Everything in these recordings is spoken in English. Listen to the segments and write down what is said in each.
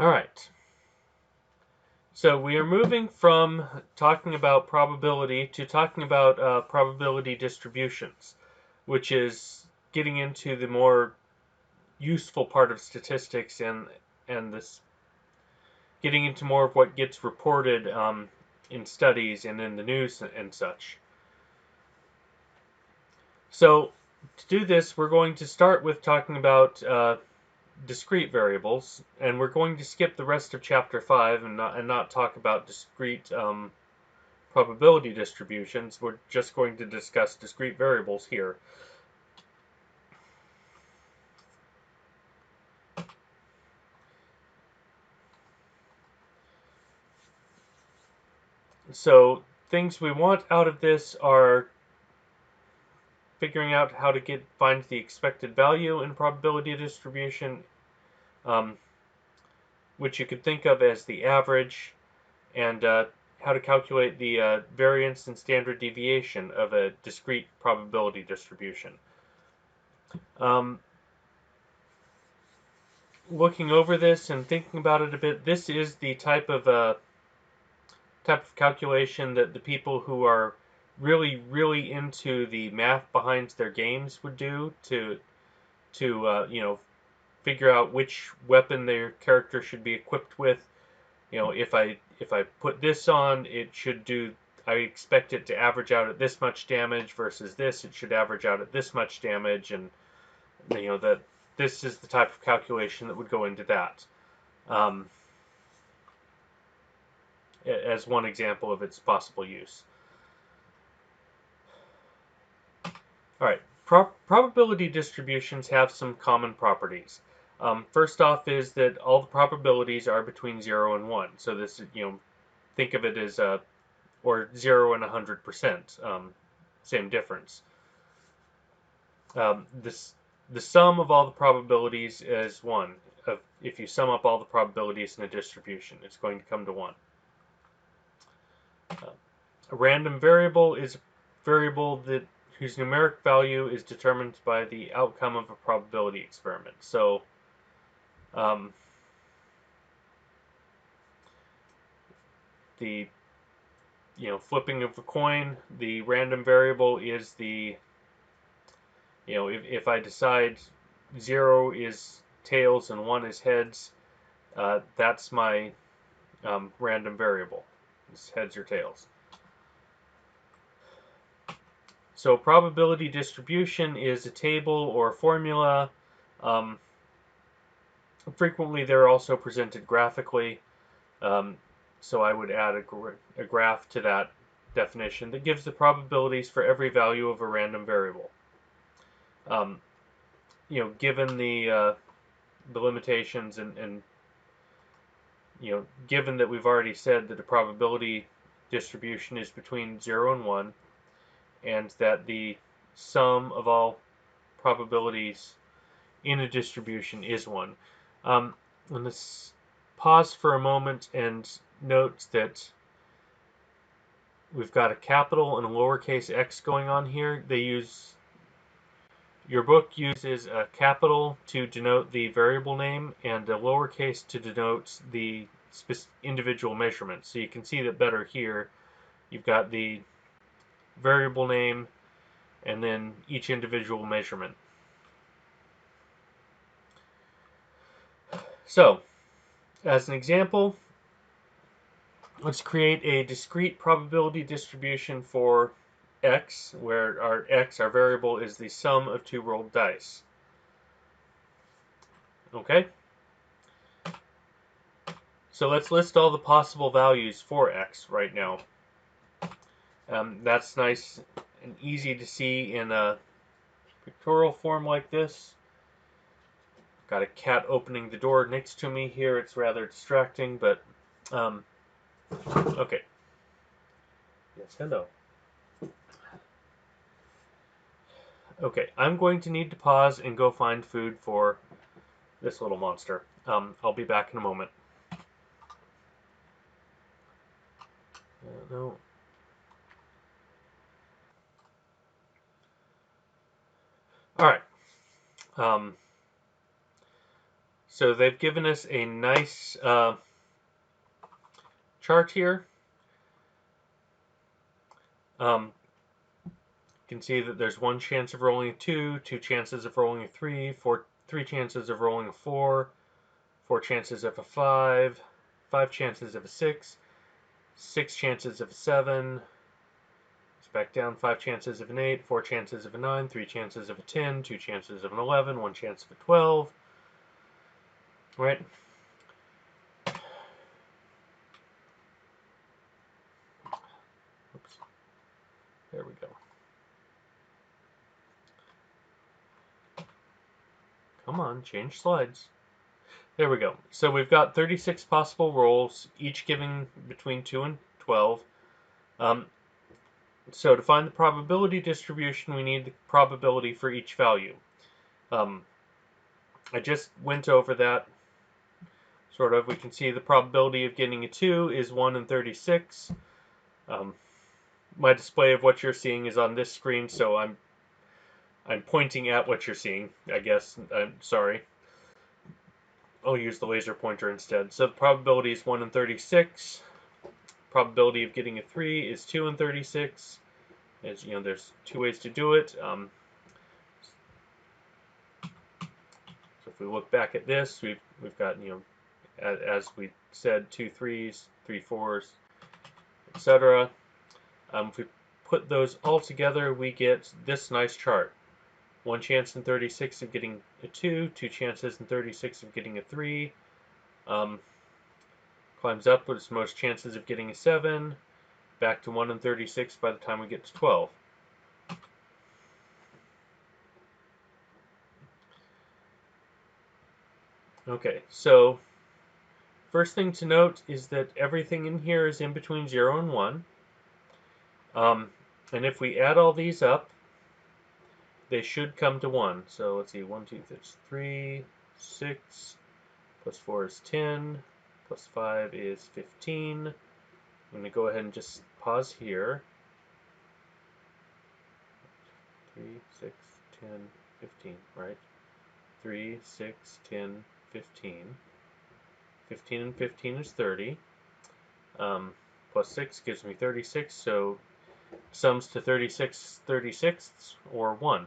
All right. So we are moving from talking about probability to talking about probability distributions, which is getting into the more useful part of statistics and this getting into more of what gets reported in studies and in the news and such. So to do this, we're going to start with talking about discrete variables, and we're going to skip the rest of chapter 5 and not talk about discrete probability distributions. We're just going to discuss discrete variables here. So things we want out of this are figuring out how to find the expected value in probability distribution, um, which you could think of as the average, and how to calculate the variance and standard deviation of a discrete probability distribution. Um, Looking over this and thinking about it a bit, this is the type of calculation that the people who are really into the math behind their games would do to figure out which weapon their character should be equipped with. If I put this on, it should do. I expect it to average out at this much damage versus this. It should average out at this much damage, and that this is the type of calculation that would go into that. Um, as one example of its possible use. All right, probability distributions have some common properties. First off is that all the probabilities are between 0 and 1. So this, think of it as or 0 and 100%, same difference. The sum of all the probabilities is 1. If you sum up all the probabilities in a distribution, it's going to come to 1. A random variable is a variable whose numeric value is determined by the outcome of a probability experiment. So the flipping of a coin, the random variable is if I decide 0 is tails and 1 is heads, that's my random variable. It's heads or tails. So probability distribution is a table or a formula. Frequently they're also presented graphically. So I would add a graph to that definition that gives the probabilities for every value of a random variable. Given the limitations and given that we've already said that a probability distribution is between 0 and 1, and that the sum of all probabilities in a distribution is 1. Let's pause for a moment and note that we've got a capital and a lowercase x going on here. Your book uses a capital to denote the variable name and a lowercase to denote the individual measurement. So you can see that better here. You've got the variable name and then each individual measurement. So, as an example, let's create a discrete probability distribution for x, where our variable, is the sum of 2 rolled dice. Okay? So let's list all the possible values for x right now. That's nice and easy to see in a pictorial form like this. Got a cat opening the door next to me here. It's rather distracting, but okay. Yes, hello. Okay, I'm going to need to pause and go find food for this little monster. I'll be back in a moment. No. All right. So they've given us a nice chart here. You can see that there's one chance of rolling a 2, 2 chances of rolling a 3, 3 chances of rolling a 4, 4 chances of a 5, 5 chances of a 6, 6 chances of a 7, it's back down, 5 chances of an 8, 4 chances of a 9, 3 chances of a 10, 2 chances of an 11, 1 chance of a 12. Right? Oops. There we go. Come on, change slides. There we go. So we've got 36 possible rolls, each giving between 2 and 12. So to find the probability distribution, we need the probability for each value. I just went over that, sort of. We can see the probability of getting a 2 is 1 in 36. My display of what you're seeing is on this screen, so I'm pointing at what you're seeing, I guess. I'm sorry. I'll use the laser pointer instead. So the probability is 1 in 36. Probability of getting a 3 is 2 in 36. As you know, there's 2 ways to do it. So if we look back at this, we've got, as we said, 2 3s, 3 4s, etc. If we put those all together, we get this nice chart. 1 chance in 36 of getting a 2, 2 chances in 36 of getting a 3. Climbs up with its most chances of getting a 7. Back to 1 in 36 by the time we get to 12. Okay, so first thing to note is that everything in here is in between 0 and 1. And if we add all these up, they should come to 1. So let's see, 1, 2, 3, 6, plus 4 is 10, plus 5 is 15. I'm going to go ahead and just pause here. 3, 6, 10, 15, right? 3, 6, 10, 15. 15 and 15 is 30. Plus 6 gives me 36, so sums to 36 36ths, or 1.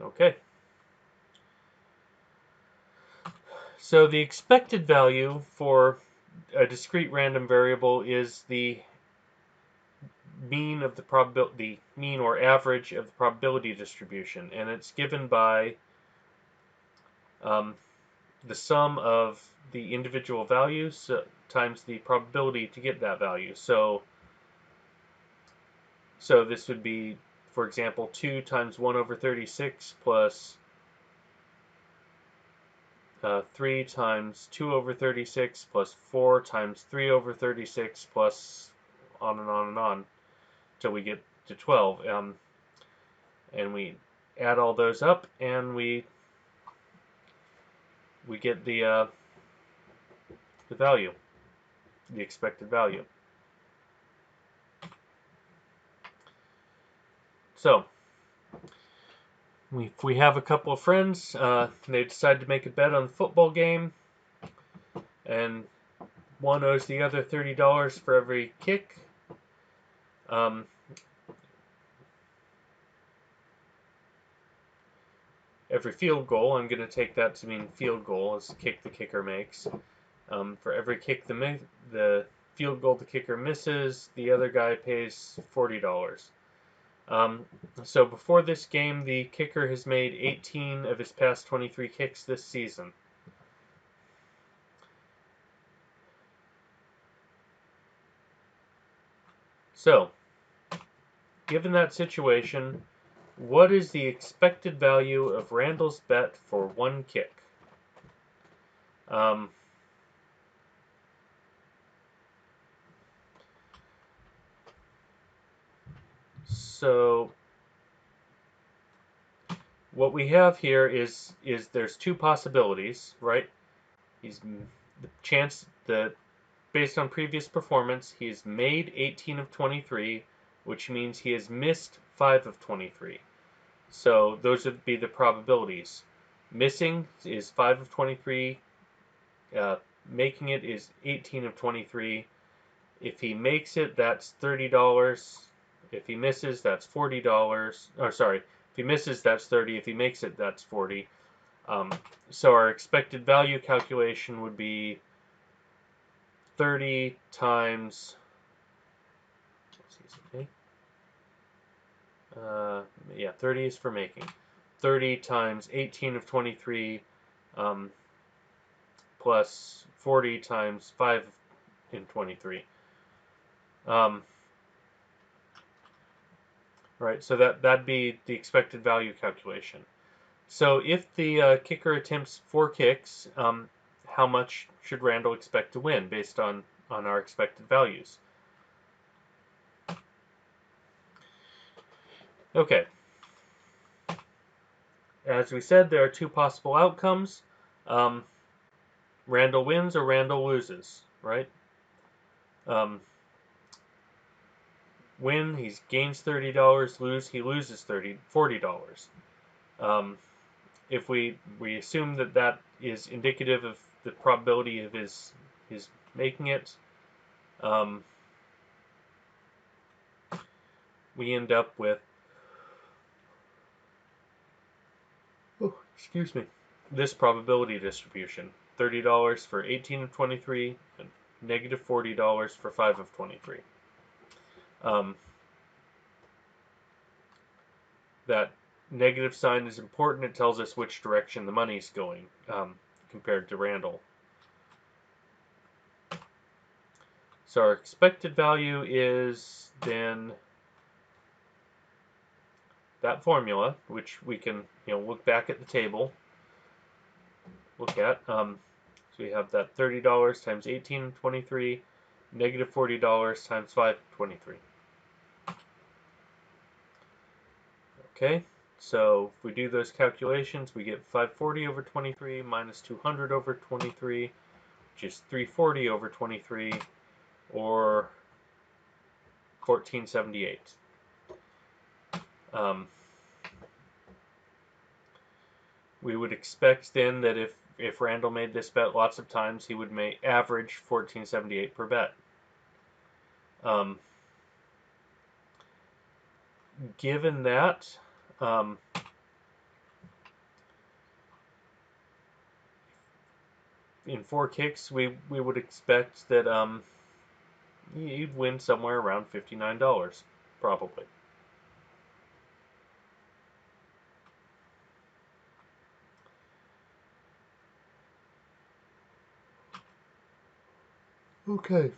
Okay. So the expected value for a discrete random variable is the mean of the mean or average of the probability distribution, and it's given by the sum of the individual values times the probability to get that value. So this would be, for example, 2 times 1 over 36 plus 3 times 2 over 36 plus 4 times 3 over 36 plus on and on and on till we get to 12. And we add all those up, and we get the value, the expected value. So if we have a couple of friends, they decide to make a bet on the football game, and one owes the other $30 for every kick. Every field goal, I'm going to take that to mean field goal, is the kick the kicker makes. For every kick the field goal the kicker misses, the other guy pays $40. So before this game, the kicker has made 18 of his past 23 kicks this season. So, given that situation, what is the expected value of Randall's bet for one kick? So what we have here is there's two possibilities, right? Based on previous performance, he's made 18 of 23, which means he has missed 5 of 23. So those would be the probabilities. Missing is 5 of 23. Uh, Making it is 18 of 23. If he makes it, that's $30. If he misses, that's $40. Or sorry, if he misses, that's 30. If he makes it, that's 40. So our expected value calculation would be 30 times. Yeah, 30 is for making. 30 times 18 of 23 um, plus 40 times 5 in 23. Right, so that'd be the expected value calculation. So if the kicker attempts 4 kicks, how much should Randall expect to win based on our expected values? Okay, as we said, there are 2 possible outcomes. Randall wins or Randall loses, right? Win, he gains $30. Lose, he loses $40. If we assume that is indicative of the probability of his making it, we end up with, excuse me, this probability distribution: $30 for 18 of 23 and negative $40 for 5 of 23. That negative sign is important. It tells us which direction the money's going compared to Randall. So our expected value is then that formula, which we can look back at the table, look at. So we have that $30 times 18.23, negative $40 times 5.23. Okay, so if we do those calculations, we get 540 over 23 minus 200 over 23, which is 340 over 23, or 1478. We would expect then that if Randall made this bet lots of times, he would average 1478 per bet. Given that, in 4 kicks, we would expect that you'd win somewhere around $59, probably. Okay.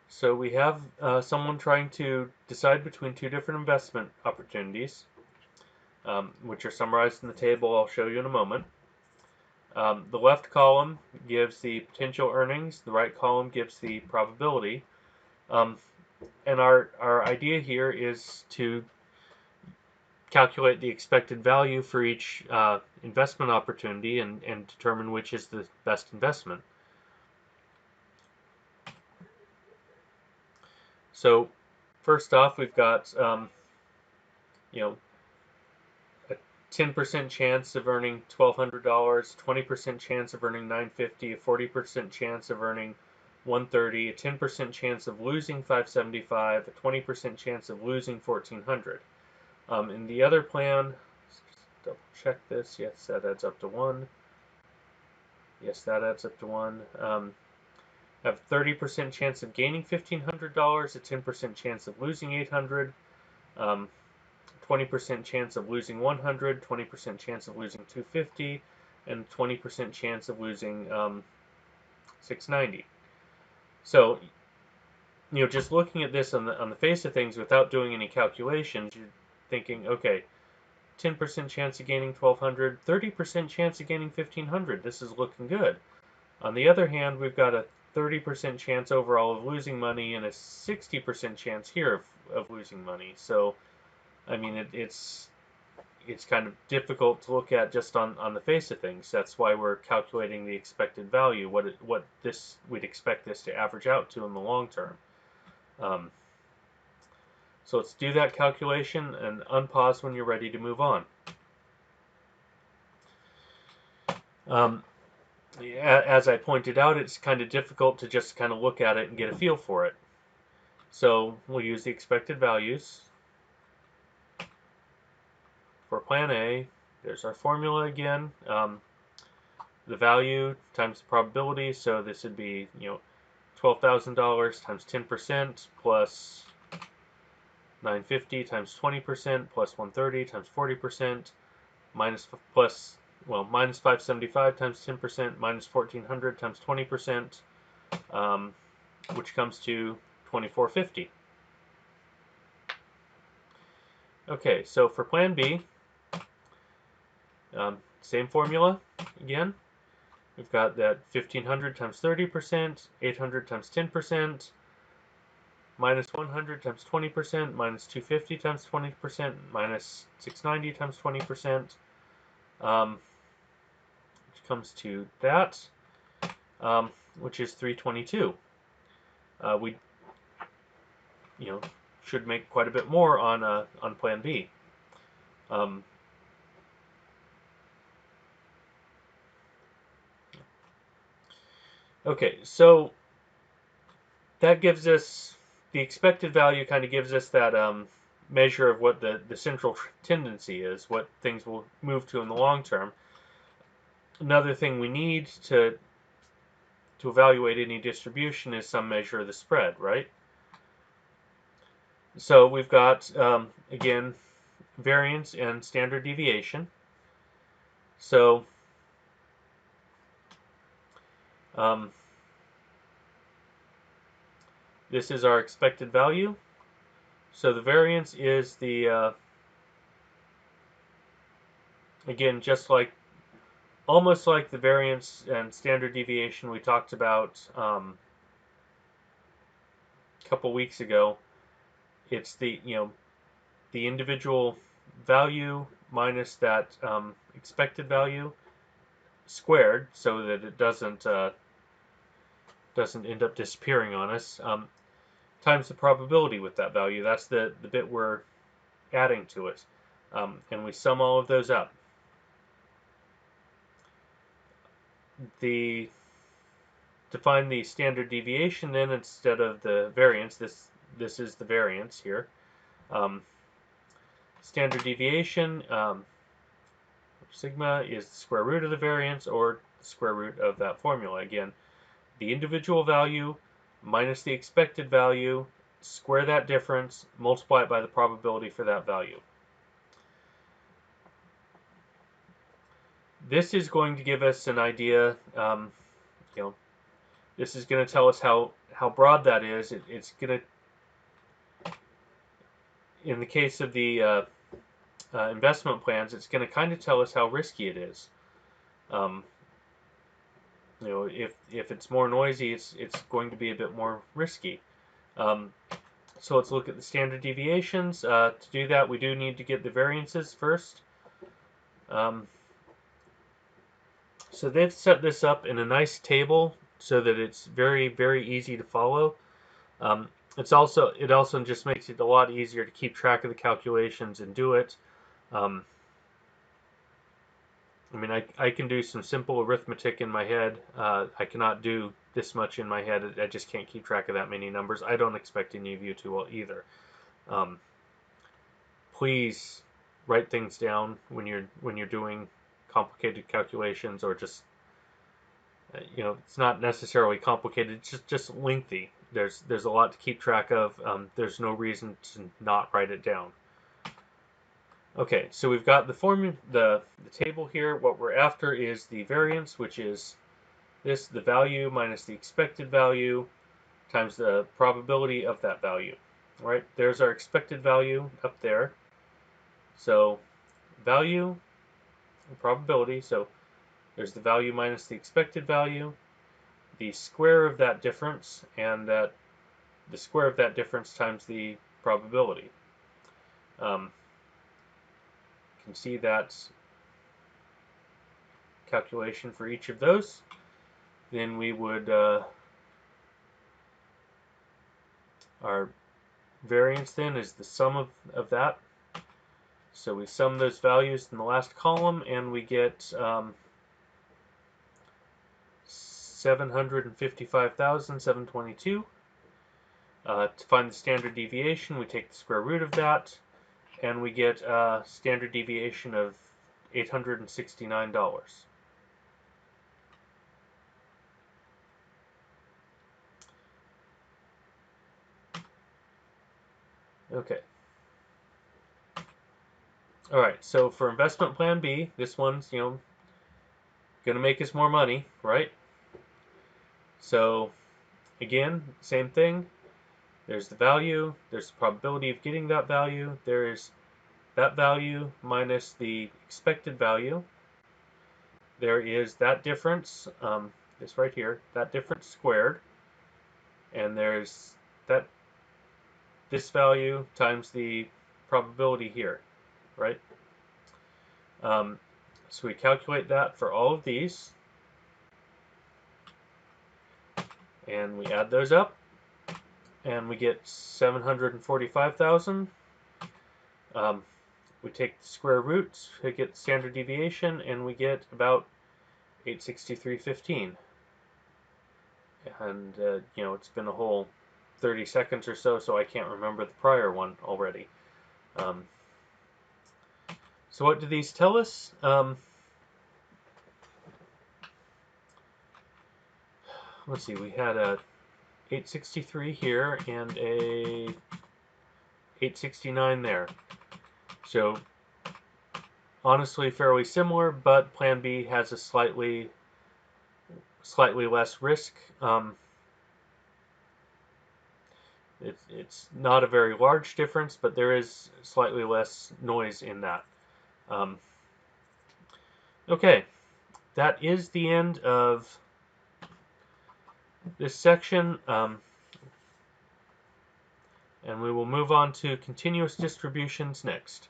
So we have someone trying to decide between 2 different investment opportunities, which are summarized in the table I'll show you in a moment. The left column gives the potential earnings, the right column gives the probability. And our idea here is to calculate the expected value for each investment opportunity and determine which is the best investment. So first off, we've got a 10% chance of earning $1,200, 20% chance of earning $950, a 40% chance of earning $130, a 10% chance of losing $575, a 20% chance of losing $1,400. In the other plan, double check this. Yes, that adds up to 1. Yes, that adds up to 1. Have 30% chance of gaining $1,500, a 10% chance of losing $800, 20% chance of losing $100, 20% chance of losing $250, and 20% chance of losing $690. So, just looking at this on the face of things without doing any calculations, you're thinking, okay, 10% chance of gaining 1,200, 30% chance of gaining 1,500. This is looking good. On the other hand, we've got a 30% chance overall of losing money and a 60% chance here of losing money. So, I mean, it's kind of difficult to look at just on the face of things. That's why we're calculating the expected value, what we'd expect this to average out to in the long term. So let's do that calculation and unpause when you're ready to move on. As I pointed out, it's kind of difficult to just kind of look at it and get a feel for it. So we'll use the expected values for Plan A. There's our formula again. The value times the probability. So this would be, $12,000 times 10% plus 950 times 20% plus 130 times 40% minus 575 times 10% minus 1400 times 20%, which comes to 2450. Okay, so for Plan B, same formula again. We've got that 1500 times 30%, 800 times 10%, minus 100 times 20%, minus 250 times 20%, minus 690 times 20%, which comes to that, which is 322. We, should make quite a bit more on Plan B. Okay, so that gives us the expected value. Kind of gives us that measure of what the central tendency is, what things will move to in the long term. Another thing we need to evaluate any distribution is some measure of the spread, right? So we've got, again, variance and standard deviation. So this is our expected value. So the variance is the, again, almost like the variance and standard deviation we talked about a couple weeks ago. It's the individual value minus that expected value squared, so that it doesn't end up disappearing on us, times the probability with that value. That's the bit we're adding to it, and we sum all of those up. To find the standard deviation, then, instead of the variance, this is the variance here. Standard deviation, sigma, is the square root of the variance, or the square root of that formula. Again, the individual value minus the expected value, square that difference, multiply it by the probability for that value. This is going to give us an idea, this is going to tell us how broad that is. It's going to, in the case of the investment plans, it's going to kind of tell us how risky it is. If it's more noisy, it's going to be a bit more risky. So let's look at the standard deviations. To do that, we do need to get the variances first. So they've set this up in a nice table so that it's very, very easy to follow. It also just makes it a lot easier to keep track of the calculations and do it. I can do some simple arithmetic in my head. I cannot do this much in my head. I just can't keep track of that many numbers. I don't expect any of you to will either. Please write things down when you're doing complicated calculations, or just it's not necessarily complicated. It's just lengthy. There's a lot to keep track of. There's no reason to not write it down. Okay, so we've got the table here. What we're after is the variance, which is the value minus the expected value times the probability of that value. All right, there's our expected value up there. So value and probability. So there's the value minus the expected value, the square of that difference, and the square of that difference times the probability. You can see that's calculation for each of those. Then we would our variance then is the sum of that. So we sum those values in the last column, and we get 755,722. To find the standard deviation, we take the square root of that, and we get a standard deviation of $869. Okay. All right, so for investment plan B, this one's, going to make us more money, right? So again, same thing. There's the value, there's the probability of getting that value, there's that value minus the expected value. There is that difference, this right here, that difference squared, and there's this value times the probability here, right? So we calculate that for all of these, and we add those up, and we get 745,000. We take the square root to get the standard deviation, and we get about 863.15. And it's been a whole 30 seconds or so, so I can't remember the prior one already. So what do these tell us? Let's see, we had a 863 here and a 869 there. So honestly fairly similar, but Plan B has a slightly less risk. It's not a very large difference, but there is slightly less noise in that. Okay, that is the end of this section, and we will move on to continuous distributions next.